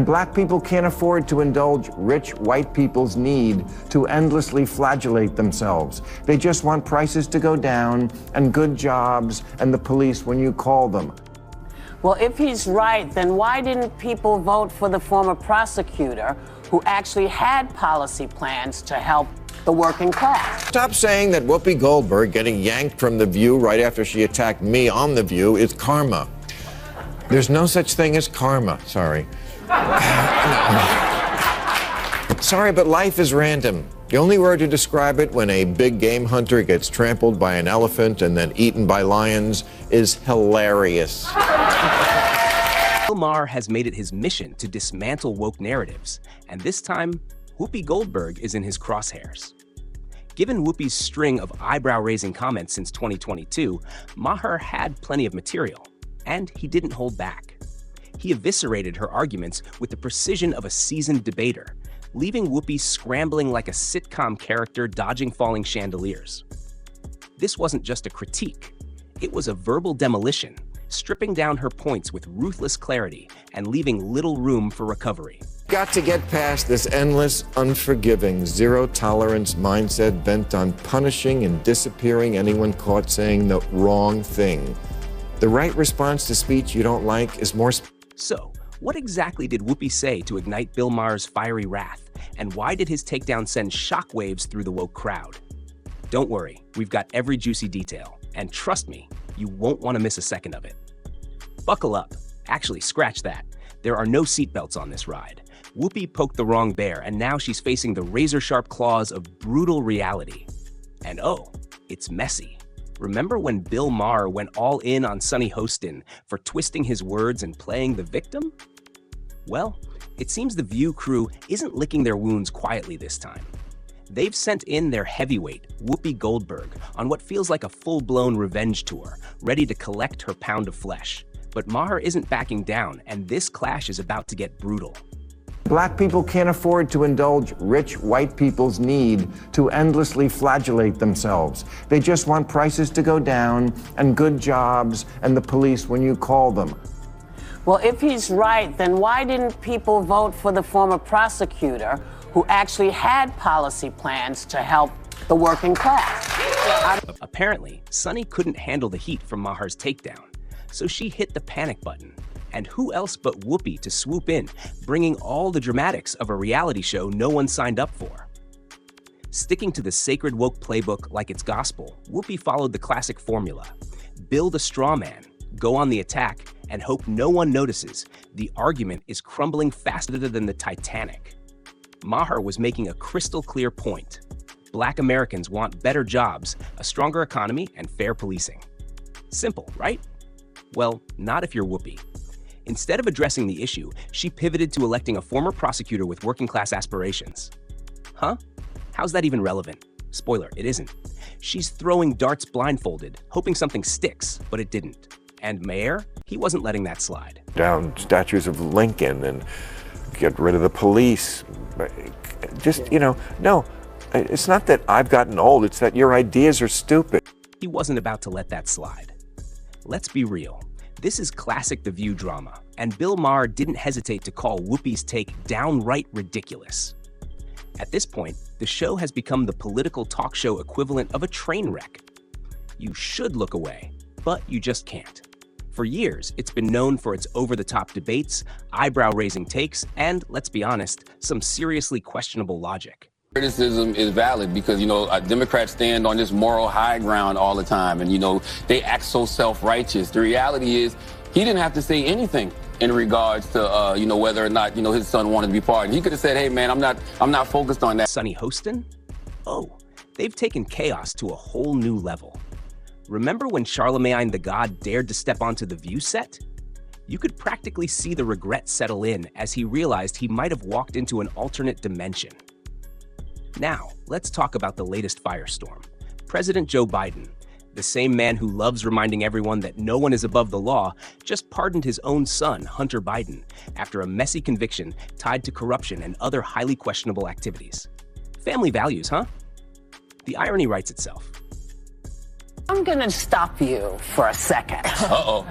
Black people can't afford to indulge rich white people's need to endlessly flagellate themselves. They just want prices to go down and good jobs and the police when you call them. Well, if he's right, then why didn't people vote for the former prosecutor who actually had policy plans to help the working class? Stop saying that Whoopi Goldberg getting yanked from The View right after she attacked me on The View is karma. There's no such thing as karma, sorry. Sorry, but life is random. The only word to describe it when a big game hunter gets trampled by an elephant and then eaten by lions is hilarious. Maher has made it his mission to dismantle woke narratives, and this time, Whoopi Goldberg is in his crosshairs. Given Whoopi's string of eyebrow-raising comments since 2022, Maher had plenty of material, and he didn't hold back. He eviscerated her arguments with the precision of a seasoned debater, leaving Whoopi scrambling like a sitcom character dodging falling chandeliers. This wasn't just a critique. It was a verbal demolition, stripping down her points with ruthless clarity and leaving little room for recovery. Got to get past this endless, unforgiving, zero-tolerance mindset bent on punishing and disappearing anyone caught saying the wrong thing. The right response to speech you don't like is more... So, what exactly did Whoopi say to ignite Bill Maher's fiery wrath, and why did his takedown send shockwaves through the woke crowd? Don't worry, we've got every juicy detail, and trust me, you won't want to miss a second of it. Buckle up. Actually, scratch that. There are no seatbelts on this ride. Whoopi poked the wrong bear, and now she's facing the razor-sharp claws of brutal reality. And oh, it's messy. Remember when Bill Maher went all in on Sunny Hostin for twisting his words and playing the victim? Well, it seems the View crew isn't licking their wounds quietly this time. They've sent in their heavyweight, Whoopi Goldberg, on what feels like a full-blown revenge tour, ready to collect her pound of flesh. But Maher isn't backing down, and this clash is about to get brutal. Black people can't afford to indulge rich white people's need to endlessly flagellate themselves. They just want prices to go down and good jobs and the police when you call them. Well, if he's right, then why didn't people vote for the former prosecutor who actually had policy plans to help the working class? Apparently, Sunny couldn't handle the heat from Maher's takedown, so she hit the panic button. And who else but Whoopi to swoop in, bringing all the dramatics of a reality show no one signed up for. Sticking to the sacred woke playbook like it's gospel, Whoopi followed the classic formula. Build a straw man, go on the attack, and hope no one notices. The argument is crumbling faster than the Titanic. Maher was making a crystal clear point. Black Americans want better jobs, a stronger economy, and fair policing. Simple, right? Well, not if you're Whoopi. Instead of addressing the issue, she pivoted to electing a former prosecutor with working-class aspirations. Huh? How's that even relevant? Spoiler, it isn't. She's throwing darts blindfolded, hoping something sticks, but it didn't. And Maher, he wasn't letting that slide. Down statues of Lincoln and get rid of the police. Just, no, it's not that I've gotten old, it's that your ideas are stupid. He wasn't about to let that slide. Let's be real. This is classic The View drama, and Bill Maher didn't hesitate to call Whoopi's take downright ridiculous. At this point, the show has become the political talk show equivalent of a train wreck. You should look away, but you just can't. For years, it's been known for its over-the-top debates, eyebrow-raising takes, and, let's be honest, some seriously questionable logic. Criticism is valid because, Democrats stand on this moral high ground all the time and, they act so self-righteous. The reality is he didn't have to say anything in regards to, whether or not, his son wanted to be pardoned. He could have said, hey, man, I'm not focused on that. Sunny Hostin? Oh, they've taken chaos to a whole new level. Remember when Charlemagne the God dared to step onto the View set? You could practically see the regret settle in as he realized he might have walked into an alternate dimension. Now, let's talk about the latest firestorm. President Joe Biden, the same man who loves reminding everyone that no one is above the law, just pardoned his own son, Hunter Biden, after a messy conviction tied to corruption and other highly questionable activities. Family values, huh? The irony writes itself. I'm going to stop you for a second. Uh-oh.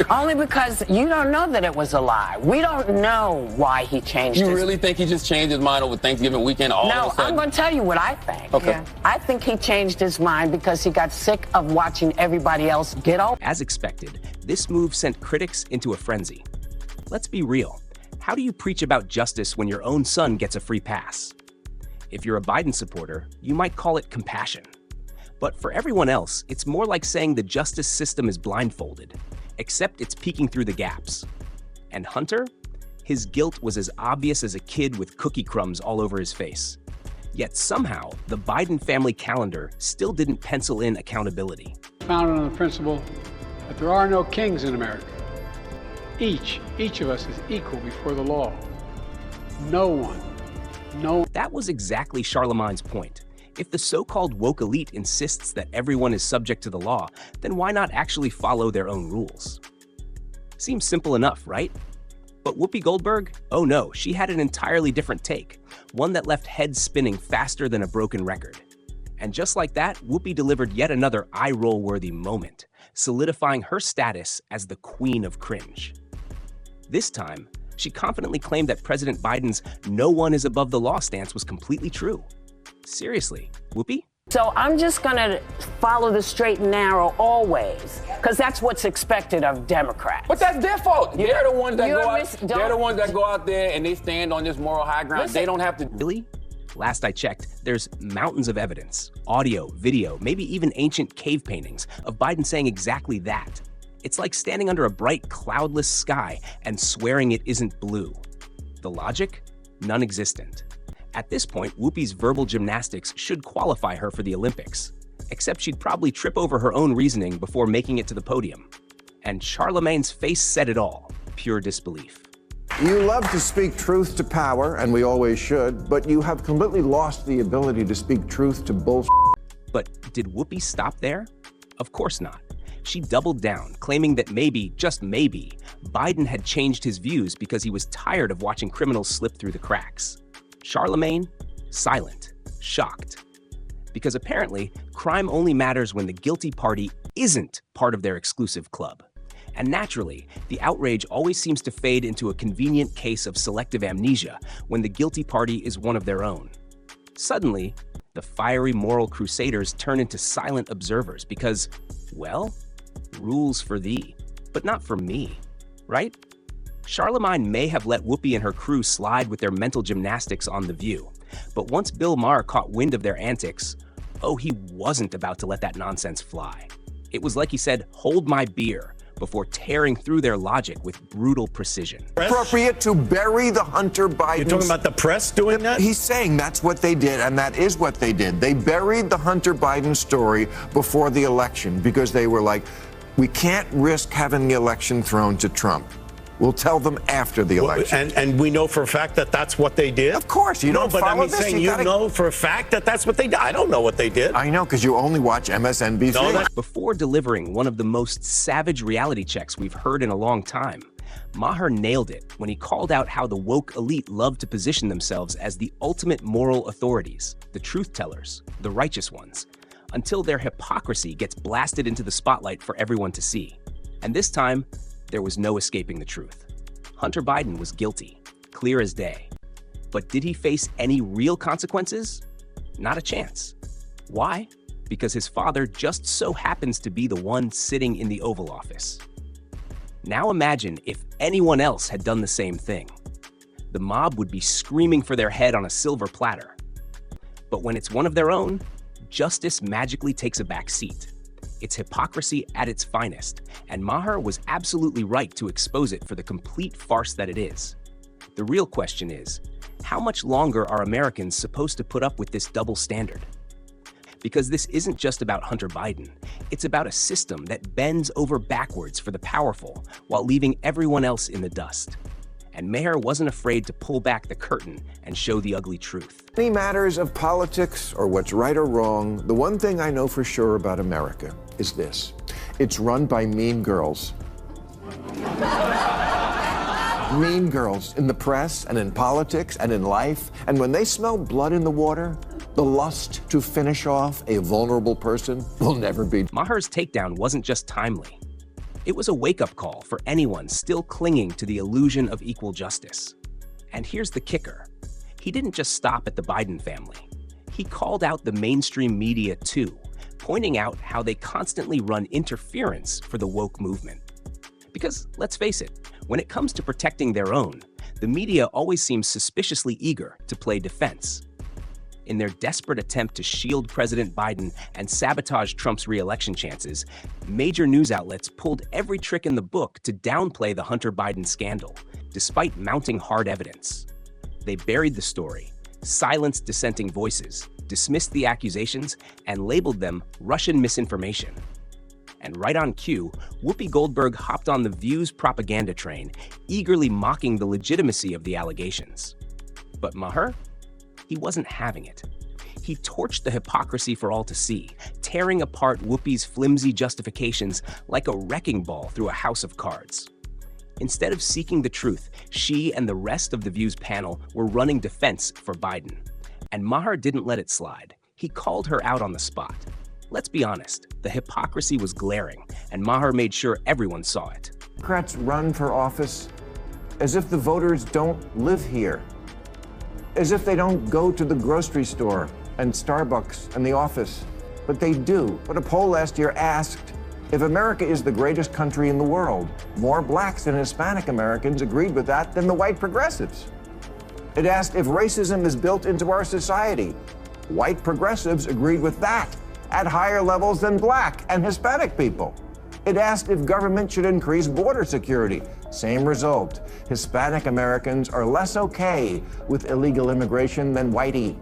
Only because you don't know that it was a lie. We don't know why he changed You his really think he just changed his mind over Thanksgiving weekend all No, of a sudden? I'm going to tell you what I think. Okay. Yeah. I think he changed his mind because he got sick of watching everybody else get over. As expected, this move sent critics into a frenzy. Let's be real. How do you preach about justice when your own son gets a free pass? If you're a Biden supporter, you might call it compassion. But for everyone else, it's more like saying the justice system is blindfolded, except it's peeking through the gaps. And Hunter? His guilt was as obvious as a kid with cookie crumbs all over his face. Yet somehow, the Biden family calendar still didn't pencil in accountability. Founded on the principle that there are no kings in America. Each of us is equal before the law. No. That was exactly Charlemagne's point. If the so-called woke elite insists that everyone is subject to the law, then why not actually follow their own rules? Seems simple enough, right? But Whoopi Goldberg? Oh no, she had an entirely different take, one that left heads spinning faster than a broken record. And just like that, Whoopi delivered yet another eye-roll-worthy moment, solidifying her status as the queen of cringe. This time, she confidently claimed that President Biden's "no one is above the law" stance was completely true. Seriously, Whoopi? So I'm just going to follow the straight and narrow always, because that's what's expected of Democrats. But that's their fault. They're the ones that You're go out there and they stand on this moral high ground. They don't have to. Really? Last I checked, there's mountains of evidence, audio, video, maybe even ancient cave paintings of Biden saying exactly that. It's like standing under a bright, cloudless sky and swearing it isn't blue. The logic? Non-existent. At this point, Whoopi's verbal gymnastics should qualify her for the Olympics, except she'd probably trip over her own reasoning before making it to the podium. And Charlemagne's face said it all, pure disbelief. You love to speak truth to power, and we always should, but you have completely lost the ability to speak truth to bullshit. But did Whoopi stop there? Of course not. She doubled down, claiming that maybe, just maybe, Biden had changed his views because he was tired of watching criminals slip through the cracks. Charlemagne, silent, shocked. Because apparently, crime only matters when the guilty party isn't part of their exclusive club. And naturally, the outrage always seems to fade into a convenient case of selective amnesia when the guilty party is one of their own. Suddenly, the fiery moral crusaders turn into silent observers because, well, rules for thee, but not for me, right? Charlemagne may have let Whoopi and her crew slide with their mental gymnastics on The View, but once Bill Maher caught wind of their antics, oh, he wasn't about to let that nonsense fly. It was like he said, "Hold my beer," before tearing through their logic with brutal precision. Appropriate to bury the Hunter Biden. You're talking about the press doing that? He's saying that's what they did, and that is what they did. They buried the Hunter Biden story before the election because they were like, we can't risk having the election thrown to Trump. We'll tell them after the election. And we know for a fact that that's what they did? Of course. You don't but follow I mean, this. saying you know for a fact that that's what they did. I don't know what they did. I know, because you only watch MSNBC. No, Before delivering one of the most savage reality checks we've heard in a long time, Maher nailed it when he called out how the woke elite love to position themselves as the ultimate moral authorities, the truth tellers, the righteous ones, until their hypocrisy gets blasted into the spotlight for everyone to see. And this time, there was no escaping the truth. Hunter Biden was guilty, clear as day. But did he face any real consequences? Not a chance. Why? Because his father just so happens to be the one sitting in the Oval Office. Now imagine if anyone else had done the same thing. The mob would be screaming for their head on a silver platter. But when it's one of their own, justice magically takes a back seat. It's hypocrisy at its finest, and Maher was absolutely right to expose it for the complete farce that it is. The real question is, how much longer are Americans supposed to put up with this double standard? Because this isn't just about Hunter Biden, it's about a system that bends over backwards for the powerful while leaving everyone else in the dust. And Maher wasn't afraid to pull back the curtain and show the ugly truth. Any matters of politics or what's right or wrong, the one thing I know for sure about America is this. It's run by mean girls. Mean girls in the press and in politics and in life. And when they smell blood in the water, The lust to finish off a vulnerable person will never be. Maher's takedown wasn't just timely. It was a wake-up call for anyone still clinging to the illusion of equal justice. And here's the kicker. He didn't just stop at the Biden family. He called out the mainstream media too, pointing out how they constantly run interference for the woke movement. Because, let's face it, when it comes to protecting their own, the media always seems suspiciously eager to play defense. In their desperate attempt to shield President Biden and sabotage Trump's re-election chances, major news outlets pulled every trick in the book to downplay the Hunter Biden scandal, despite mounting hard evidence. They buried the story, silenced dissenting voices, dismissed the accusations, and labeled them Russian misinformation. And right on cue, Whoopi Goldberg hopped on the View's propaganda train, eagerly mocking the legitimacy of the allegations. But Maher? He wasn't having it. He torched the hypocrisy for all to see, tearing apart Whoopi's flimsy justifications like a wrecking ball through a house of cards. Instead of seeking the truth, she and the rest of the View's panel were running defense for Biden. And Maher didn't let it slide. He called her out on the spot. Let's be honest, the hypocrisy was glaring, and Maher made sure everyone saw it. Democrats run for office as if the voters don't live here, as if they don't go to the grocery store and Starbucks and the office, but they do. But a poll last year asked, if America is the greatest country in the world, more blacks and Hispanic Americans agreed with that than the white progressives. It asked if racism is built into our society. White progressives agreed with that at higher levels than black and Hispanic people. It asked if government should increase border security. Same result. Hispanic Americans are less okay with illegal immigration than whitey.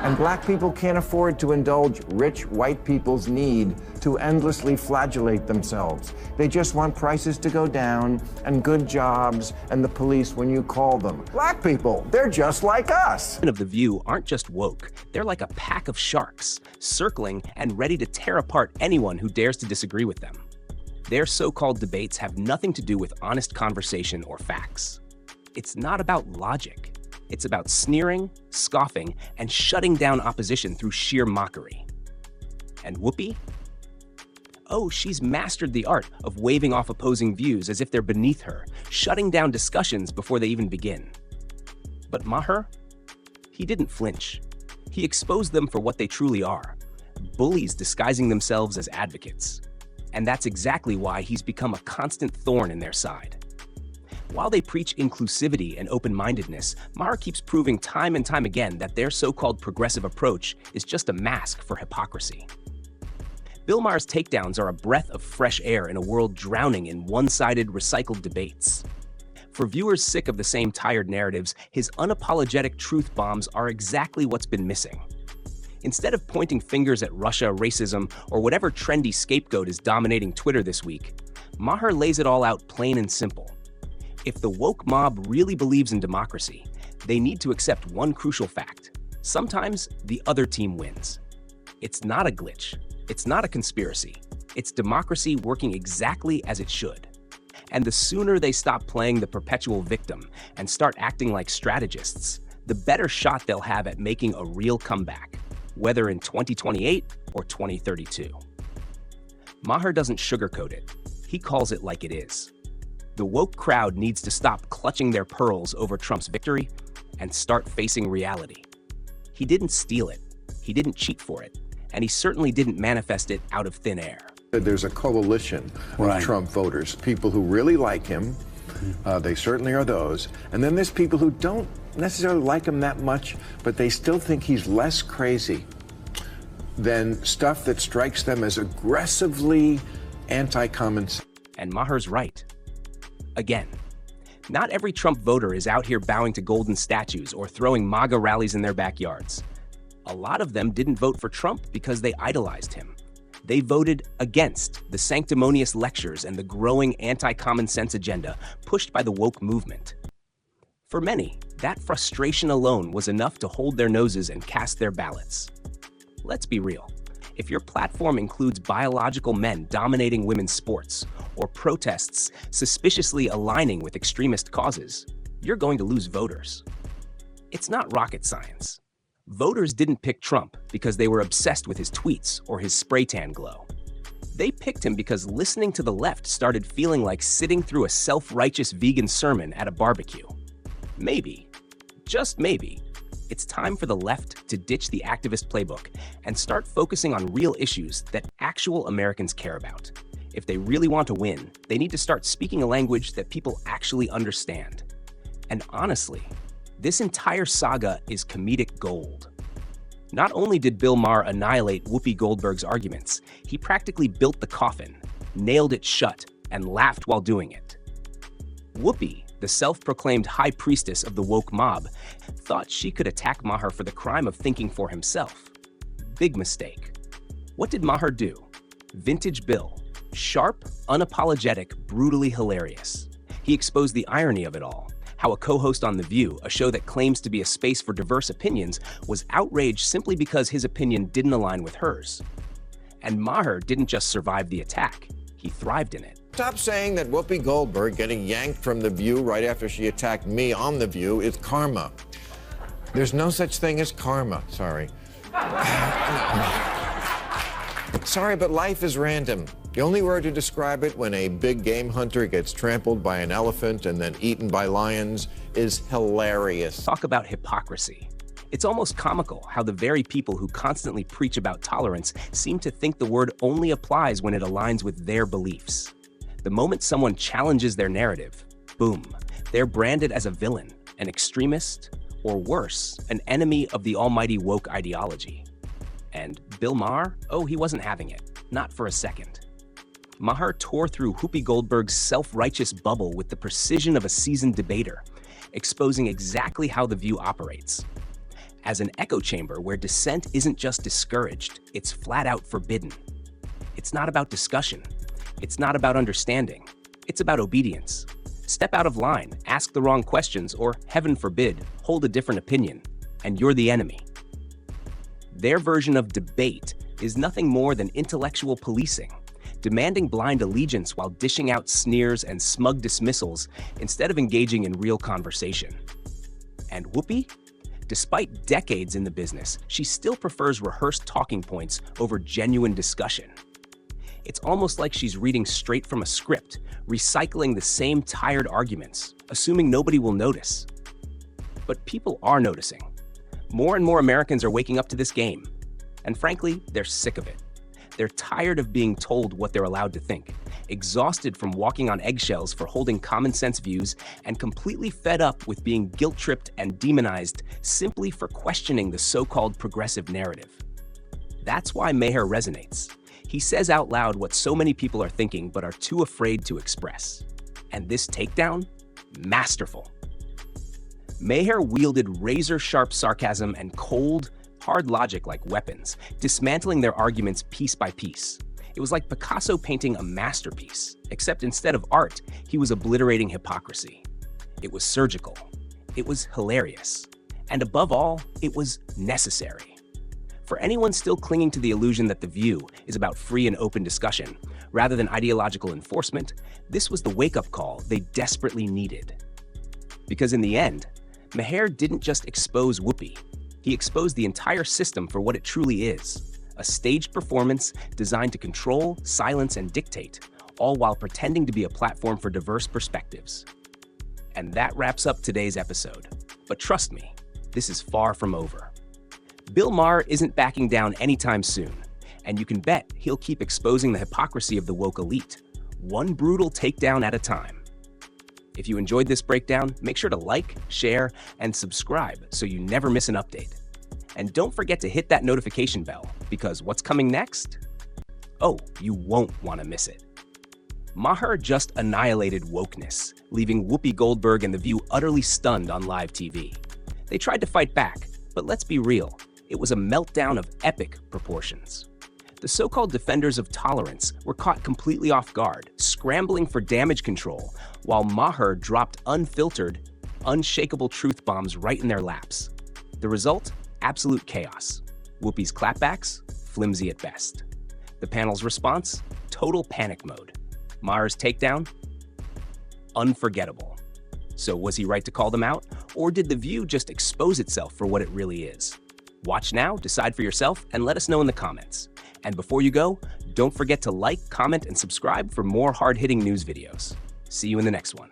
And black people can't afford to indulge rich white people's need to endlessly flagellate themselves. They just want prices to go down and good jobs and the police when you call them. Black people, they're just like us. Of the View aren't just woke, they're like a pack of sharks, circling and ready to tear apart anyone who dares to disagree with them. Their so-called debates have nothing to do with honest conversation or facts. It's not about logic. It's about sneering, scoffing, and shutting down opposition through sheer mockery. And Whoopi? Oh, she's mastered the art of waving off opposing views as if they're beneath her, shutting down discussions before they even begin. But Maher? He didn't flinch. He exposed them for what they truly are, bullies disguising themselves as advocates. And that's exactly why he's become a constant thorn in their side. While they preach inclusivity and open-mindedness, Maher keeps proving time and time again that their so-called progressive approach is just a mask for hypocrisy. Bill Maher's takedowns are a breath of fresh air in a world drowning in one-sided, recycled debates. For viewers sick of the same tired narratives, his unapologetic truth bombs are exactly what's been missing. Instead of pointing fingers at Russia, racism, or whatever trendy scapegoat is dominating Twitter this week, Maher lays it all out plain and simple. If the woke mob really believes in democracy, they need to accept one crucial fact. Sometimes the other team wins. It's not a glitch. It's not a conspiracy. It's democracy working exactly as it should. And the sooner they stop playing the perpetual victim and start acting like strategists, the better shot they'll have at making a real comeback, whether in 2028 or 2032. Maher doesn't sugarcoat it. He calls it like it is. The woke crowd needs to stop clutching their pearls over Trump's victory and start facing reality. He didn't steal it, he didn't cheat for it, and he certainly didn't manifest it out of thin air. There's a coalition of Trump voters, people who really like him, they certainly are those, and then there's people who don't necessarily like him that much, but they still think he's less crazy than stuff that strikes them as aggressively anti-common sense. And Maher's right. Again, not every Trump voter is out here bowing to golden statues or throwing MAGA rallies in their backyards. A lot of them didn't vote for Trump because they idolized him. They voted against the sanctimonious lectures and the growing anti-common sense agenda pushed by the woke movement. For many, that frustration alone was enough to hold their noses and cast their ballots. Let's be real. If your platform includes biological men dominating women's sports, or protests suspiciously aligning with extremist causes, you're going to lose voters. It's not rocket science. Voters didn't pick Trump because they were obsessed with his tweets or his spray tan glow. They picked him because listening to the left started feeling like sitting through a self-righteous vegan sermon at a barbecue. Maybe, just maybe, it's time for the left to ditch the activist playbook and start focusing on real issues that actual Americans care about. If they really want to win, they need to start speaking a language that people actually understand. And honestly, this entire saga is comedic gold. Not only did Bill Maher annihilate Whoopi Goldberg's arguments, he practically built the coffin, nailed it shut, and laughed while doing it. Whoopi, the self-proclaimed high priestess of the woke mob, thought she could attack Maher for the crime of thinking for himself. Big mistake. What did Maher do? Vintage Bill. Sharp, unapologetic, brutally hilarious. He exposed the irony of it all. How a co-host on The View, a show that claims to be a space for diverse opinions, was outraged simply because his opinion didn't align with hers. And Maher didn't just survive the attack, he thrived in it. Stop saying that Whoopi Goldberg getting yanked from The View right after she attacked me on The View is karma. There's no such thing as karma, sorry. Sorry, but life is random. The only word to describe it when a big game hunter gets trampled by an elephant and then eaten by lions is hilarious. Talk about hypocrisy. It's almost comical how the very people who constantly preach about tolerance seem to think the word only applies when it aligns with their beliefs. The moment someone challenges their narrative, boom, they're branded as a villain, an extremist, or worse, an enemy of the almighty woke ideology. And Bill Maher? Oh, he wasn't having it. Not for a second. Maher tore through Whoopi Goldberg's self-righteous bubble with the precision of a seasoned debater, exposing exactly how The View operates. As an echo chamber where dissent isn't just discouraged, it's flat out forbidden. It's not about discussion. It's not about understanding. It's about obedience. Step out of line, ask the wrong questions, or, heaven forbid, hold a different opinion, and you're the enemy. Their version of debate is nothing more than intellectual policing, demanding blind allegiance while dishing out sneers and smug dismissals instead of engaging in real conversation. And Whoopi? Despite decades in the business, she still prefers rehearsed talking points over genuine discussion. It's almost like she's reading straight from a script, recycling the same tired arguments, assuming nobody will notice. But people are noticing. More and more Americans are waking up to this game. And frankly, they're sick of it. They're tired of being told what they're allowed to think, exhausted from walking on eggshells for holding common sense views, and completely fed up with being guilt-tripped and demonized simply for questioning the so-called progressive narrative. That's why Maher resonates. He says out loud what so many people are thinking but are too afraid to express. And this takedown? Masterful. Maher wielded razor-sharp sarcasm and cold, hard logic like weapons, dismantling their arguments piece by piece. It was like Picasso painting a masterpiece, except instead of art, he was obliterating hypocrisy. It was surgical. It was hilarious. And above all, it was necessary. For anyone still clinging to the illusion that The View is about free and open discussion, rather than ideological enforcement, this was the wake-up call they desperately needed. Because in the end, Maher didn't just expose Whoopi. He exposed the entire system for what it truly is, a staged performance designed to control, silence, and dictate, all while pretending to be a platform for diverse perspectives. And that wraps up today's episode. But trust me, this is far from over. Bill Maher isn't backing down anytime soon, and you can bet he'll keep exposing the hypocrisy of the woke elite, one brutal takedown at a time. If you enjoyed this breakdown, make sure to like, share, and subscribe so you never miss an update. And don't forget to hit that notification bell, because what's coming next? Oh, you won't want to miss it. Maher just annihilated wokeness, leaving Whoopi Goldberg and The View utterly stunned on live TV. They tried to fight back, but let's be real, it was a meltdown of epic proportions. The so-called defenders of tolerance were caught completely off guard, scrambling for damage control, while Maher dropped unfiltered, unshakable truth bombs right in their laps. The result? Absolute chaos. Whoopi's clapbacks? Flimsy at best. The panel's response? Total panic mode. Maher's takedown? Unforgettable. So was he right to call them out? Or did The View just expose itself for what it really is? Watch now, decide for yourself, and let us know in the comments. And before you go, don't forget to like, comment, and subscribe for more hard-hitting news videos. See you in the next one.